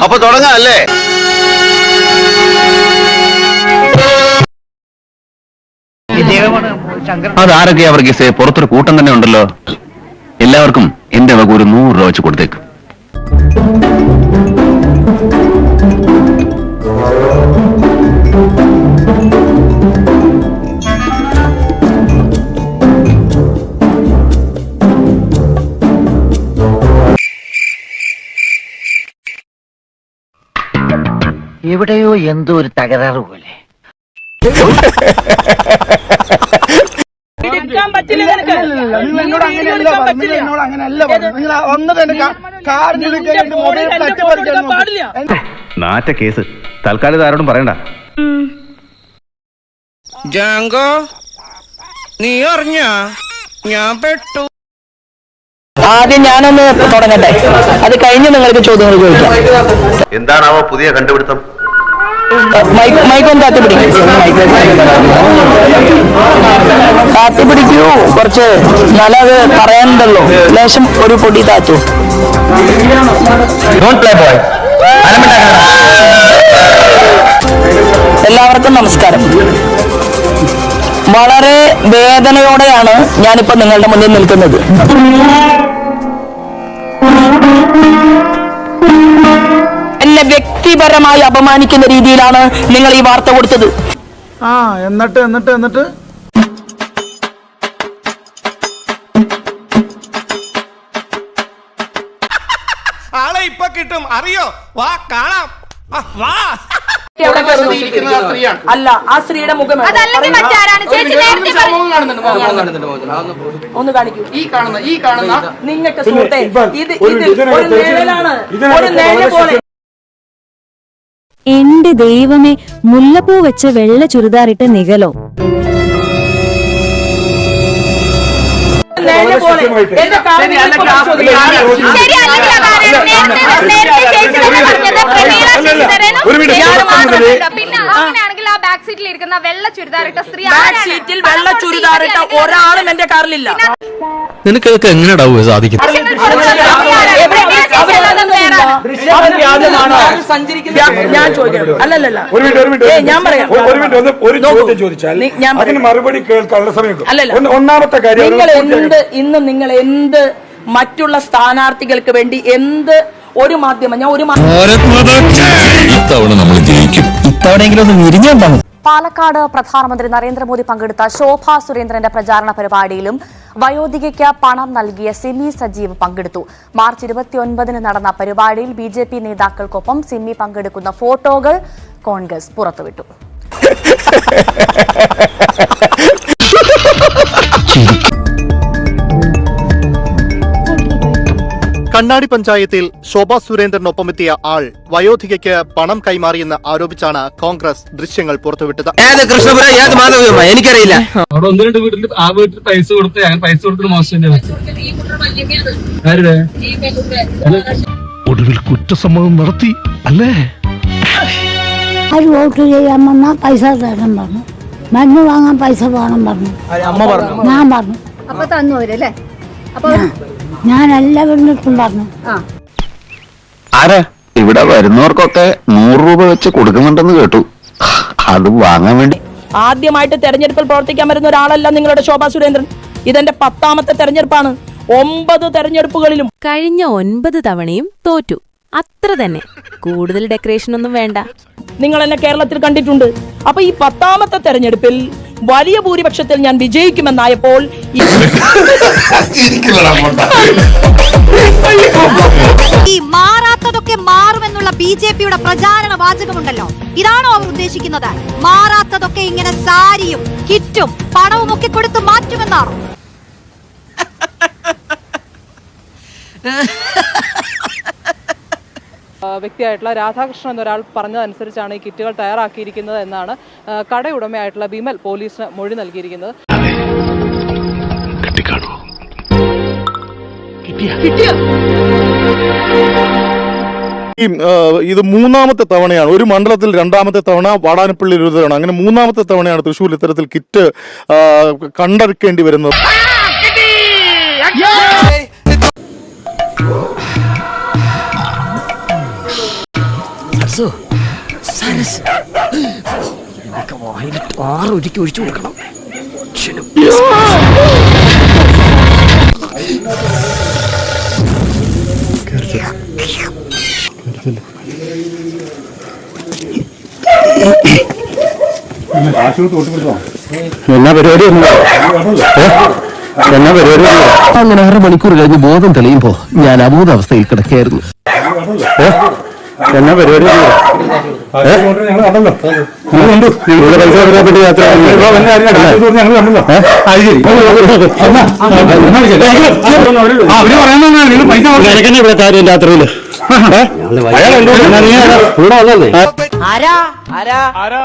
അപ്പൊ തുടങ്ങാം അല്ലേ? അതാരൊക്കെയാ അവർക്ക് പുറത്തൊരു കൂട്ടം തന്നെ ഉണ്ടല്ലോ. എല്ലാവർക്കും എന്റെ വക ഒരു 100 രൂപ വെച്ച് കൊടുത്തേക്ക്. എവിടെയോ എന്തോ ഒരു തകരാറ് പോലെ. നാറ്റ കേസ് തൽക്കാലം ആരോടും പറയണ്ട. ജാങ്കോ, നീ അറിഞ്ഞ ഞാൻ പെട്ടു. ആദ്യം ഞാനൊന്ന് തുടങ്ങട്ടെ, അത് കഴിഞ്ഞ് നിങ്ങൾക്ക് ചോദ്യങ്ങൾ ചോദിക്കാം. എന്താണാവോ പുതിയ കണ്ടുപിടുത്തം? മൈക്കൊന്ന് കാത്തിപ്പിടിക്കൂ, കുറച്ച് നല്ലത് പറയാനുണ്ടല്ലോ. ലേശം ഒരു പൊടി താത്തു. എല്ലാവർക്കും നമസ്കാരം. വളരെ വേദനയോടെയാണ് ഞാനിപ്പോ നിങ്ങളുടെ മുന്നിൽ നിൽക്കുന്നത്. എന്നെ വ്യക്തിപരമായി അപമാനിക്കുന്ന രീതിയിലാണ് നിങ്ങൾ ഈ വാർത്ത കൊടുത്തത്. എന്നിട്ട് ആളെ ഇപ്പൊ കിട്ടും, അറിയോ? വാ കാണാം, വാ. അല്ല, ആ സ്ത്രീയുടെ മുഖം ഒന്ന് കാണിക്കൂ. ഈ കാണുന്ന നിങ്ങൾക്ക് സുഹൃത്തെ, ഇത് ഒരു നിഴലാണ്, ഒരു നിഴല് പോലെ. എന്റെ ദൈവമേ, മുല്ലപ്പൂ വെച്ച് വെള്ള ചുരിദാറിട്ട് നികലോ. ഒരാളും എന്റെ കാറിലില്ല. നിനക്കൊക്കെ എങ്ങനെയാവും സാധിക്കും? ഞാൻ ചോദിക്കണം. അല്ലല്ല, ഞാൻ പറയാം. മറുപടി കേൾക്കാനുള്ള സമയം. അല്ലല്ല, ഒന്നാമത്തെ കാര്യം, നിങ്ങൾ എന്ത് മറ്റുള്ള സ്ഥാനാർത്ഥികൾക്ക് വേണ്ടി എന്ത് ഒരു മാധ്യമം, ഞാൻ ഒരു ഇത്തവണ നമ്മൾ ജയിക്കും. ഇത്തവണയെങ്കിലും ഒന്ന് വിരിഞ്ഞുണ്ടാകും. പാലക്കാട് പ്രധാനമന്ത്രി നരേന്ദ്രമോദി പങ്കെടുത്ത ശോഭാ സുരേന്ദ്രന്റെ പ്രചാരണ പരിപാടിയിലും വയോധികയ്ക്ക് പണം നൽകിയ സിമി സജീവ് പങ്കെടുത്തു. മാർച്ച് 29 നടന്ന പരിപാടിയിൽ BJP നേതാക്കൾക്കൊപ്പം സിമി പങ്കെടുക്കുന്ന ഫോട്ടോകൾ കോൺഗ്രസ് പുറത്തുവിട്ടു. കണ്ണാടി പഞ്ചായത്തിൽ ശോഭാ സുരേന്ദ്രനൊപ്പമെത്തിയ ആൾ വയോധികയ്ക്ക് പണം കൈമാറിയെന്ന് ആരോപിച്ചാണ് കോൺഗ്രസ് ദൃശ്യങ്ങൾ പുറത്തുവിട്ടത്. എനിക്കറിയില്ല. അവിടെ 1-2 വീട്ടിൽ ആ വീട്ടിൽ പൈസ കൊടുത്ത് പൈസ കൊടുക്കുന്ന മോശം. ഒടുവിൽ കുറ്റസമ്മതം നടത്തി അല്ലേ? അത് വോട്ട് ചെയ്യാൻ വന്നാൽ പൈസ തരണം പറഞ്ഞു, മരുന്ന് വാങ്ങാൻ പൈസ വേണം പറഞ്ഞു. ഞാൻ പറഞ്ഞു, അപ്പൊ തന്നു അവരല്ലേ? അപ്പൊ ഞാൻ എല്ലാവരും പറഞ്ഞു. ആരാ ഇവിടെ വരുന്നവർക്കൊക്കെ 100 രൂപ വെച്ച് കൊടുക്കുന്നുണ്ടെന്ന് കേട്ടു. അത് വാങ്ങാൻ വേണ്ടി ആദ്യമായിട്ട് തെരഞ്ഞെടുപ്പിൽ പ്രവർത്തിക്കാൻ വരുന്ന ഒരാളല്ല നിങ്ങളുടെ ശോഭാ സുരേന്ദ്രൻ. ഇതെന്റെ 10ാമത്തെ തെരഞ്ഞെടുപ്പാണ്. 9 തെരഞ്ഞെടുപ്പുകളിലും കഴിഞ്ഞ 9 തവണയും തോറ്റു. അത്ര തന്നെ. കൂടുതൽ ഡെക്കറേഷൻ ഒന്നും വേണ്ട. നിങ്ങൾ എന്നെ കേരളത്തിൽ കണ്ടിട്ടുണ്ട്. അപ്പൊ ഈ 10ാമത്തെ തെരഞ്ഞെടുപ്പിൽ വലിയ ഭൂരിപക്ഷത്തിൽ ഞാൻ വിജയിക്കുമെന്നായപ്പോൾ ഈ മാറാത്തതൊക്കെ മാറുമെന്നുള്ള BJPയുടെ പ്രചാരണ വാചകമുണ്ടല്ലോ, ഇതാണോ അവർ ഉദ്ദേശിക്കുന്നത്? മാറാത്തതൊക്കെ ഇങ്ങനെ സാരിയും കിറ്റും പണവും ഒക്കെ കൊടുത്ത് മാറ്റുമെന്നാണോ? വ്യക്തിയായിട്ടുള്ള രാധാകൃഷ്ണൻ എന്നൊരാൾ പറഞ്ഞതനുസരിച്ചാണ് ഈ കിറ്റുകൾ തയ്യാറാക്കിയിരിക്കുന്നത് എന്നാണ് കടയുടമയായിട്ടുള്ള ബിമൽ പോലീസിന് മൊഴി നൽകിയിരിക്കുന്നത്. ഇത് 3ാമത്തെ തവണയാണ്. ഒരു മണ്ഡലത്തിൽ 2ാമത്തെ തവണ, വാടാനപ്പള്ളിയിൽ ഒരു തവണ, അങ്ങനെ 3ാമത്തെ തവണയാണ് തൃശ്ശൂരിൽ ഇത്തരത്തിൽ കിറ്റ് കണ്ടെടുക്കേണ്ടി വരുന്നത്. ഒഴിച്ചു കൊടുക്കണം. എന്നാ പരിപാടി അങ്ങനെ 6 മണിക്കൂർ കഴിഞ്ഞ് ബോധം തെളിയുമ്പോ ഞാൻ അബോധാവസ്ഥയിൽ കിടക്കുകയായിരുന്നു. എന്നാ പരിപാടി ഇവിടെ കാര്യം രാത്രിയില് ആരാ ആരാ ആരാ